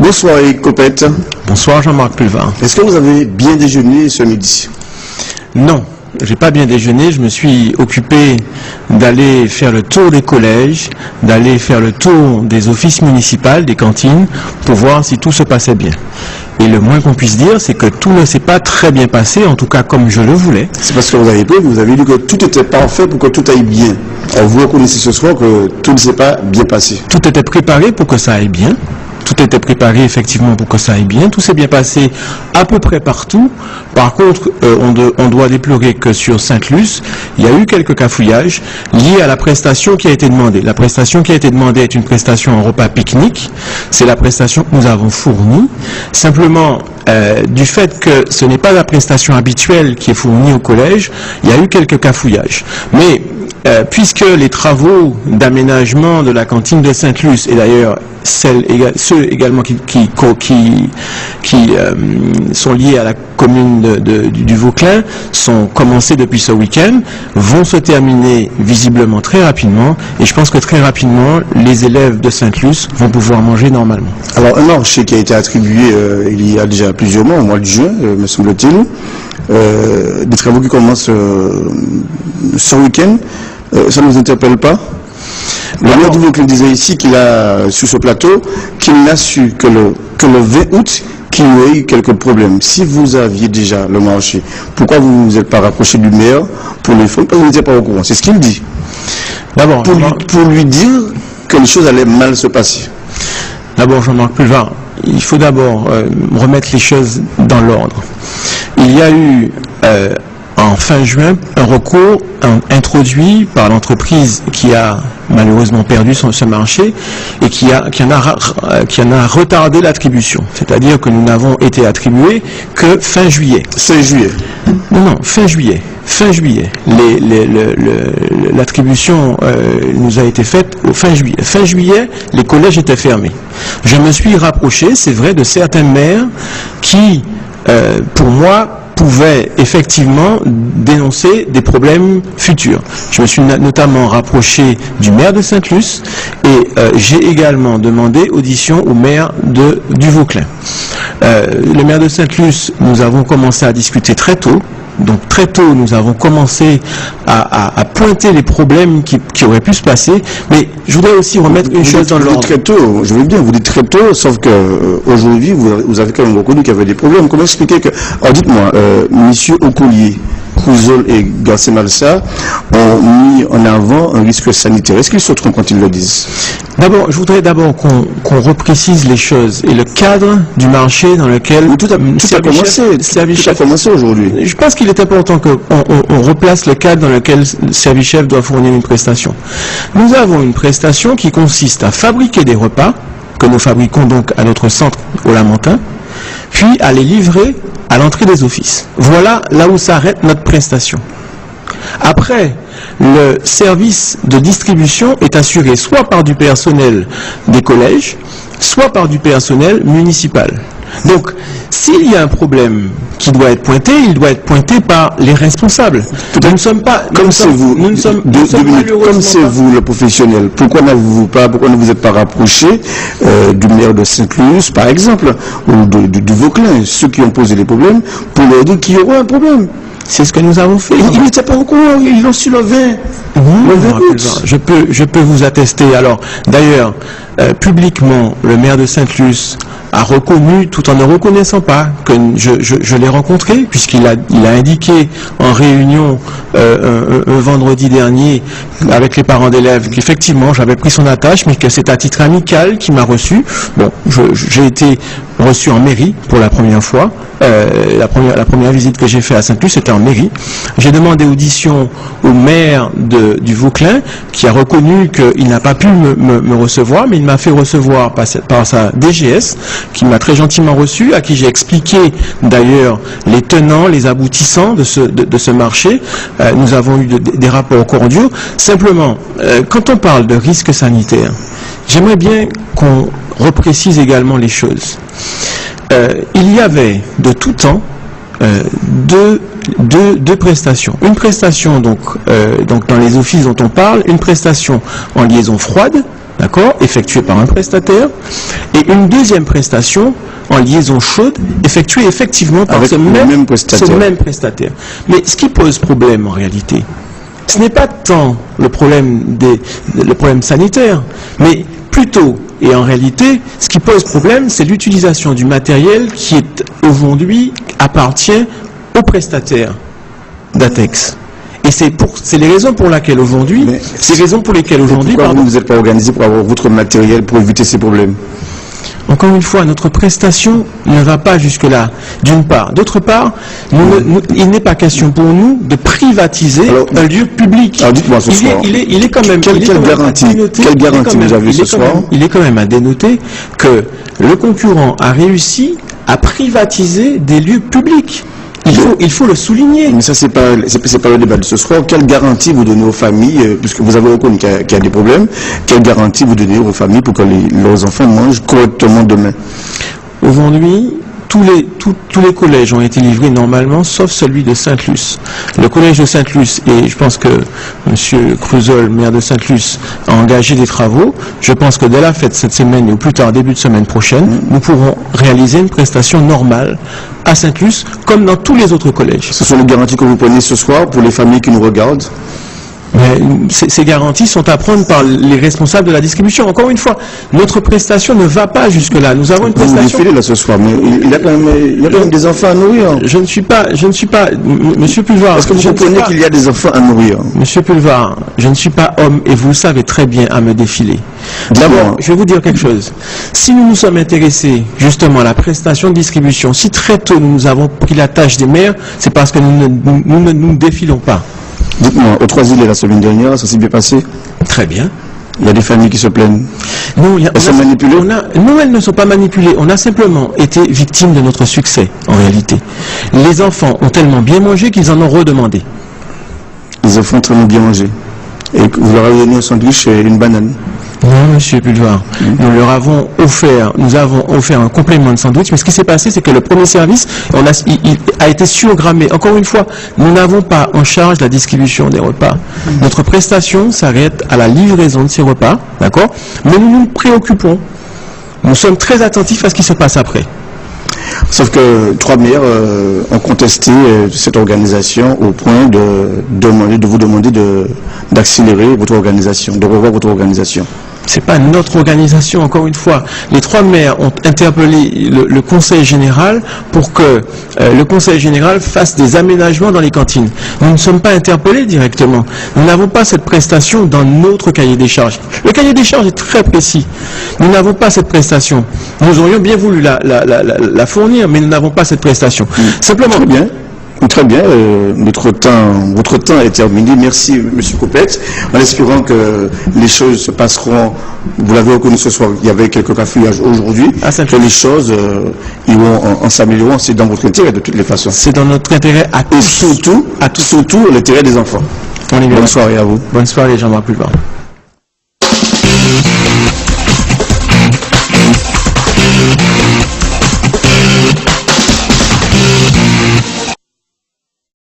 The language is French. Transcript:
Bonsoir Eric Copette. Bonsoir Jean-Marc Pulvar. Est-ce que vous avez bien déjeuné ce midi? Non, j'ai pas bien déjeuné. Je me suis occupé d'aller faire le tour des collèges, d'aller faire le tour des offices municipaux, des cantines, pour voir si tout se passait bien. Et le moins qu'on puisse dire, c'est que tout ne s'est pas très bien passé, en tout cas comme je le voulais. C'est parce que vous avez dit que tout était parfait pour que tout aille bien. Vous reconnaissez ce soir que tout ne s'est pas bien passé. Tout était préparé pour que ça aille bien. Tout était préparé effectivement pour que ça aille bien. Tout s'est bien passé à peu près partout. Par contre, on doit déplorer que sur Sainte-Luce, il y a eu quelques cafouillages liés à la prestation qui a été demandée. La prestation qui a été demandée est une prestation en repas pique-nique. C'est la prestation que nous avons fournie. Simplement, du fait que ce n'est pas la prestation habituelle qui est fournie au collège, il y a eu quelques cafouillages. Mais puisque les travaux d'aménagement de la cantine de Sainte-Luce, et d'ailleurs ceux également qui sont liés à la commune du Vauclin, sont commencés depuis ce week-end, vont se terminer visiblement très rapidement, et je pense que très rapidement, les élèves de Sainte-Luce vont pouvoir manger normalement. Alors un marché qui a été attribué il y a déjà plusieurs mois, au mois de juin, me semble-t-il, des travaux qui commencent ce week-end, ça ne vous interpelle pas? Le maire du Vauclin disait ici qu'il a, sur ce plateau, qu'il n'a su que le 20 août qu'il y a eu quelques problèmes. Si vous aviez déjà le marché, pourquoi vous ne vous êtes pas rapproché du maire pour les fonds? Parce que vous n'étiez pas au courant. C'est ce qu'il dit. D'abord, pour lui dire que les choses allaient mal se passer. D'abord, Jean-Marc Pulvar, il faut d'abord remettre les choses dans l'ordre. Il y a eu en fin juin un recours introduit par l'entreprise qui a malheureusement perdu ce marché et qui en a retardé l'attribution. C'est-à-dire que nous n'avons été attribués que fin juillet. 5 juillet. Non, fin juillet. Fin juillet. L'attribution nous a été faite au fin juillet. Fin juillet, les collèges étaient fermés. Je me suis rapproché, c'est vrai, de certains maires qui, pour moi, pouvaient effectivement dénoncer des problèmes futurs. Je me suis notamment rapproché du maire de Sainte-Luce et j'ai également demandé audition au maire du Vauclin. Le maire de Sainte-Luce, nous avons commencé à discuter très tôt. Donc très tôt, nous avons commencé à pointer les problèmes qui auraient pu se passer. Mais je voudrais aussi remettre une chose dans l'ordre. Très tôt, je veux bien, vous dites très tôt, sauf que aujourd'hui, vous avez quand même reconnu qu'il y avait des problèmes. Comment expliquer que... Alors dites-moi, messieurs Ocollier, Couzol et Garcé Malsa ont mis en avant un risque sanitaire. Est-ce qu'ils se trompent quand ils le disent? D'abord, je voudrais d'abord qu'on reprécise les choses et le cadre du marché dans lequel tout a commencé aujourd'hui. Je pense qu'il est important qu'on replace le cadre dans lequel le service chef doit fournir une prestation. Nous avons une prestation qui consiste à fabriquer des repas, que nous fabriquons donc à notre centre au Lamentin, puis à les livrer à l'entrée des offices. Voilà là où s'arrête notre prestation. Après, le service de distribution est assuré soit par du personnel des collèges, soit par du personnel municipal. Donc, s'il y a un problème qui doit être pointé, il doit être pointé par les responsables. Nous ne sommes pas... Comme c'est vous, le professionnel, pourquoi ne vous êtes pas rapproché du maire de Sainte-Luce, par exemple, ou du Vauclin, ceux qui ont posé les problèmes, pour leur dire qu'il y aura un problème? C'est ce que nous avons fait. Ils n'étaient pas au courant, ils l'ont su le 20. Le 20 août. Je peux vous attester. Alors, d'ailleurs, publiquement, le maire de Sainte-Luce a reconnu, tout en ne reconnaissant pas, que je l'ai rencontré, puisqu'il a indiqué en réunion un vendredi dernier avec les parents d'élèves qu'effectivement j'avais pris son attache, mais que c'est à titre amical qu'il m'a reçu. Bon, j'ai été reçu en mairie pour la première fois. La première visite que j'ai faite à Sainte-Luce, c'était en mairie. J'ai demandé audition au maire du Vauclin, qui a reconnu qu'il n'a pas pu me recevoir, mais il m'a fait recevoir par sa DGS, qui m'a très gentiment reçu, à qui j'ai expliqué d'ailleurs les tenants, les aboutissants de ce marché. Nous avons eu des rapports cordiaux. Simplement, quand on parle de risque sanitaire, j'aimerais bien qu'on reprécise également les choses. Il y avait de tout temps deux prestations. Une prestation donc dans les offices dont on parle, une prestation en liaison froide d'accord, effectuée par un prestataire, et une deuxième prestation en liaison chaude, effectuée effectivement par ce même prestataire. Mais ce qui pose problème en réalité, ce n'est pas tant le problème sanitaire, mais plutôt, et en réalité, ce qui pose problème, c'est l'utilisation du matériel qui est aujourd'hui appartient au prestataire d'Atex. Et c'est les raisons pour lesquelles aujourd'hui, pourquoi vous ne vous êtes pas organisé pour avoir votre matériel pour éviter ces problèmes? Encore une fois, notre prestation ne va pas jusque-là, d'une part. D'autre part, il n'est pas question pour nous de privatiser un lieu public. Alors dites-moi ce soir, il est quand même... Quelle garantie vous avez ce soir? Il est quand même à dénoter que le concurrent a réussi à privatiser des lieux publics. Il faut le souligner. Mais ça, c'est pas le débat de ce soir. Quelle garantie vous donnez aux familles, puisque vous avez reconnu qu'il y a des problèmes, quelle garantie vous donnez aux familles pour que leurs enfants mangent correctement demain? Aujourd'hui, tous les collèges ont été livrés normalement, sauf celui de Sainte-Luce. Le collège de Sainte-Luce, et je pense que M. Creusol, maire de Sainte-Luce, a engagé des travaux. Je pense que dès la fête cette semaine, ou plus tard, début de semaine prochaine, nous pourrons réaliser une prestation normale à Sainte-Luce, comme dans tous les autres collèges. Ce sont les garanties que vous prenez ce soir pour les familles qui nous regardent? Mais ces garanties sont à prendre par les responsables de la distribution. Encore une fois, notre prestation ne va pas jusque-là. Nous avons une prestation... Vous défilez là ce soir, mais il y a quand même des enfants à nourrir. Je ne suis pas, Monsieur Pulvar... Est-ce que vous comprenez qu'il y a des enfants à nourrir? Monsieur Pulvar, je ne suis pas homme, et vous le savez très bien, à me défiler. D'abord, je vais vous dire quelque chose. Si nous nous sommes intéressés justement à la prestation de distribution, si très tôt nous avons pris la tâche des maires, c'est parce que nous ne nous défilons pas. Dites-moi, aux Trois-Îles la semaine dernière, ça s'est bien passé? Très bien. Il y a des familles qui se plaignent. Non, elles sont manipulées? Non, elles ne sont pas manipulées. On a simplement été victimes de notre succès, en réalité. Les enfants ont tellement bien mangé qu'ils en ont redemandé. Les enfants ont tellement bien mangé. Et vous leur avez donné un sandwich et une banane? Non, monsieur Pulvar. Nous avons offert un complément de sandwich, mais ce qui s'est passé, c'est que le premier service, il a été surgrammé. Encore une fois, nous n'avons pas en charge la distribution des repas. Notre prestation s'arrête à la livraison de ces repas, d'accord? Mais nous nous préoccupons. Nous sommes très attentifs à ce qui se passe après. Sauf que trois maires ont contesté cette organisation au point de vous demander d'accélérer votre organisation, de revoir votre organisation. C'est pas notre organisation, encore une fois. Les trois maires ont interpellé le Conseil général pour que le Conseil général fasse des aménagements dans les cantines. Nous ne sommes pas interpellés directement. Nous n'avons pas cette prestation dans notre cahier des charges. Le cahier des charges est très précis. Nous n'avons pas cette prestation. Nous aurions bien voulu la fournir, mais nous n'avons pas cette prestation. Simplement. Très bien. Très bien, votre temps est terminé. Merci, M. Copette. En espérant que les choses se passeront, vous l'avez reconnu ce soir, il y avait quelques cafouillages aujourd'hui, que les choses iront en s'améliorant. C'est dans votre intérêt de toutes les façons. C'est dans notre intérêt à tous. Et surtout l'intérêt des enfants. Bonne soirée à vous. Bonne soirée, Jean-Marc Pulvar.